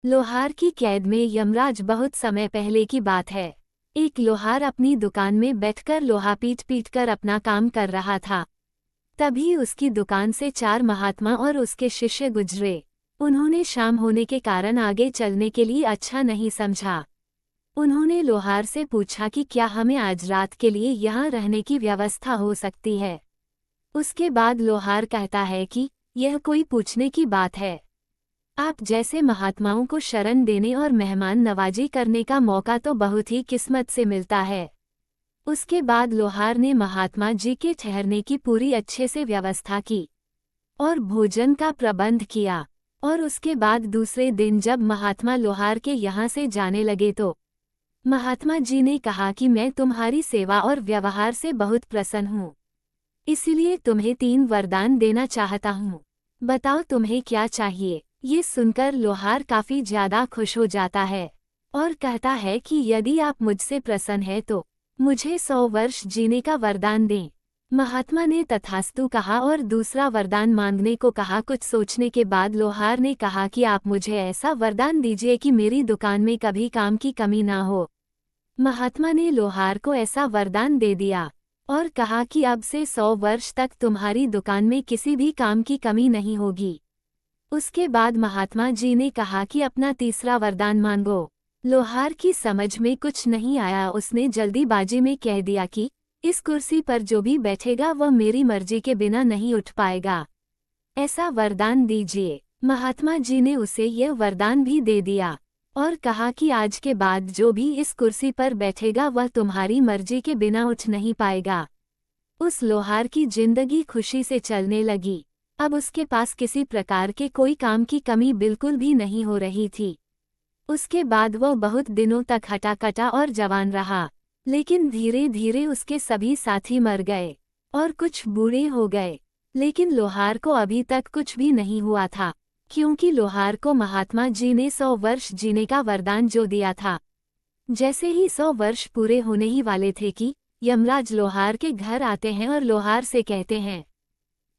लोहार की कैद में यमराज। बहुत समय पहले की बात है। एक लोहार अपनी दुकान में बैठकर लोहा पीट पीट कर अपना काम कर रहा था। तभी उसकी दुकान से 4 महात्मा और उसके शिष्य गुजरे। उन्होंने शाम होने के कारण आगे चलने के लिए अच्छा नहीं समझा। उन्होंने लोहार से पूछा कि क्या हमें आज रात के लिए यहाँ रहने की व्यवस्था हो सकती है। उसके बाद लोहार कहता है कि यह कोई पूछने की बात है। आप जैसे महात्माओं को शरण देने और मेहमान नवाजी करने का मौका तो बहुत ही किस्मत से मिलता है। उसके बाद लोहार ने महात्मा जी के ठहरने की पूरी अच्छे से व्यवस्था की और भोजन का प्रबंध किया। और उसके बाद दूसरे दिन जब महात्मा लोहार के यहाँ से जाने लगे तो महात्मा जी ने कहा कि मैं तुम्हारी सेवा और व्यवहार से बहुत प्रसन्न हूँ, इसलिए तुम्हें 3 वरदान देना चाहता हूँ। बताओ तुम्हें क्या चाहिए। ये सुनकर लोहार काफी ज्यादा खुश हो जाता है और कहता है कि यदि आप मुझसे प्रसन्न हैं तो मुझे 100 वर्ष जीने का वरदान दें। महात्मा ने तथास्तु कहा और दूसरा वरदान मांगने को कहा। कुछ सोचने के बाद लोहार ने कहा कि आप मुझे ऐसा वरदान दीजिए कि मेरी दुकान में कभी काम की कमी ना हो। महात्मा ने लोहार को ऐसा वरदान दे दिया और कहा कि अब से 100 वर्ष तक तुम्हारी दुकान में किसी भी काम की कमी नहीं होगी। उसके बाद महात्मा जी ने कहा कि अपना तीसरा वरदान मांगो। लोहार की समझ में कुछ नहीं आया। उसने जल्दीबाजी में कह दिया कि इस कुर्सी पर जो भी बैठेगा वह मेरी मर्जी के बिना नहीं उठ पाएगा, ऐसा वरदान दीजिए। महात्मा जी ने उसे यह वरदान भी दे दिया और कहा कि आज के बाद जो भी इस कुर्सी पर बैठेगा वह तुम्हारी मर्जी के बिना उठ नहीं पाएगा। उस लोहार की जिंदगी खुशी से चलने लगी। अब उसके पास किसी प्रकार के कोई काम की कमी बिल्कुल भी नहीं हो रही थी। उसके बाद वह बहुत दिनों तक हटा कटा और जवान रहा, लेकिन धीरे धीरे उसके सभी साथी मर गए और कुछ बूढ़े हो गए। लेकिन लोहार को अभी तक कुछ भी नहीं हुआ था, क्योंकि लोहार को महात्मा जी ने 100 वर्ष जीने का वरदान जो दिया था। जैसे ही 100 वर्ष पूरे होने ही वाले थे कि यमराज लोहार के घर आते हैं और लोहार से कहते हैं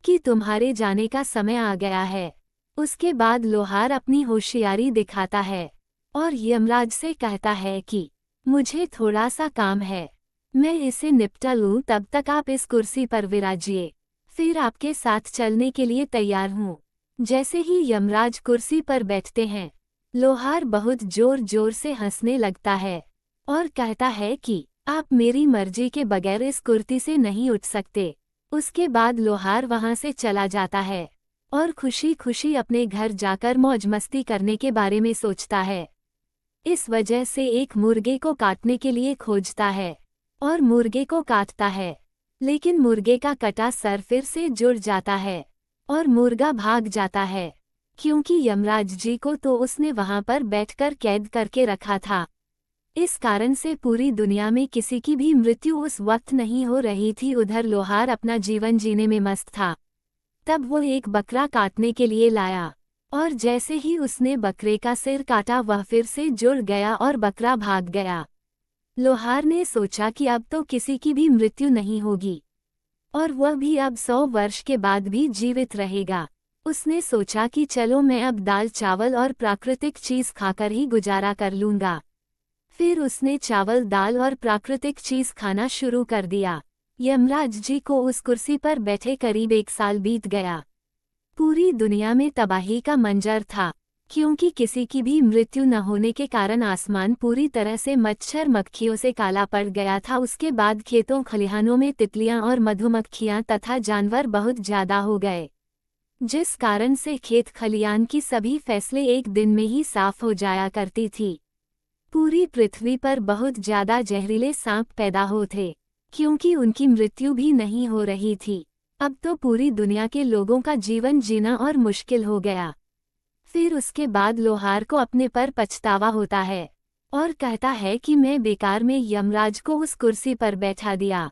कि तुम्हारे जाने का समय आ गया है। उसके बाद लोहार अपनी होशियारी दिखाता है और यमराज से कहता है कि मुझे थोड़ा सा काम है, मैं इसे निपटा लूं, तब तक आप इस कुर्सी पर विराजिए, फिर आपके साथ चलने के लिए तैयार हूँ। जैसे ही यमराज कुर्सी पर बैठते हैं, लोहार बहुत जोर जोर से हंसने लगता है और कहता है कि आप मेरी मर्जी के बगैर इस कुर्सी से नहीं उठ सकते। उसके बाद लोहार वहां से चला जाता है और खुशी खुशी अपने घर जाकर मौज मस्ती करने के बारे में सोचता है। इस वजह से एक मुर्गे को काटने के लिए खोजता है और मुर्गे को काटता है, लेकिन मुर्गे का कटा सर फिर से जुड़ जाता है और मुर्गा भाग जाता है, क्योंकि यमराज जी को तो उसने वहां पर बैठकर कैद करके रखा था। इस कारण से पूरी दुनिया में किसी की भी मृत्यु उस वक्त नहीं हो रही थी। उधर लोहार अपना जीवन जीने में मस्त था। तब वो एक बकरा काटने के लिए लाया और जैसे ही उसने बकरे का सिर काटा वह फिर से जुड़ गया और बकरा भाग गया। लोहार ने सोचा कि अब तो किसी की भी मृत्यु नहीं होगी और वह भी अब 100 वर्ष के बाद भी जीवित रहेगा। उसने सोचा कि चलो मैं अब दाल चावल और प्राकृतिक चीज खाकर ही गुजारा कर लूंगा। फिर उसने चावल दाल और प्राकृतिक चीज खाना शुरू कर दिया। यमराज जी को उस कुर्सी पर बैठे करीब 1 साल बीत गया। पूरी दुनिया में तबाही का मंजर था, क्योंकि किसी की भी मृत्यु न होने के कारण आसमान पूरी तरह से मच्छर मक्खियों से काला पड़ गया था। उसके बाद खेतों खलिहानों में तितलियां और मधुमक्खियां तथा जानवर बहुत ज्यादा हो गए, जिस कारण से खेत खलिहान की सभी फसलें एक दिन में ही साफ हो जाया करती थी। पूरी पृथ्वी पर बहुत ज्यादा जहरीले सांप पैदा हो थे, क्योंकि उनकी मृत्यु भी नहीं हो रही थी। अब तो पूरी दुनिया के लोगों का जीवन जीना और मुश्किल हो गया। फिर उसके बाद लोहार को अपने पर पछतावा होता है और कहता है कि मैं बेकार में यमराज को उस कुर्सी पर बैठा दिया,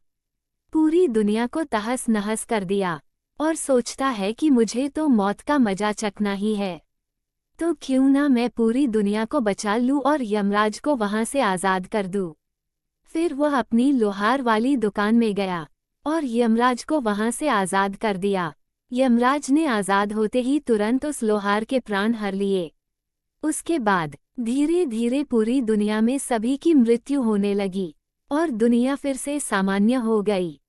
पूरी दुनिया को तहस नहस कर दिया, और सोचता है कि मुझे तो मौत का मजा चखना ही है, तो क्यों ना मैं पूरी दुनिया को बचा लूं और यमराज को वहां से आज़ाद कर दूं। फिर वह अपनी लोहार वाली दुकान में गया और यमराज को वहां से आज़ाद कर दिया। यमराज ने आज़ाद होते ही तुरंत उस लोहार के प्राण हर लिए। उसके बाद धीरे धीरे पूरी दुनिया में सभी की मृत्यु होने लगी और दुनिया फिर से सामान्य हो गई।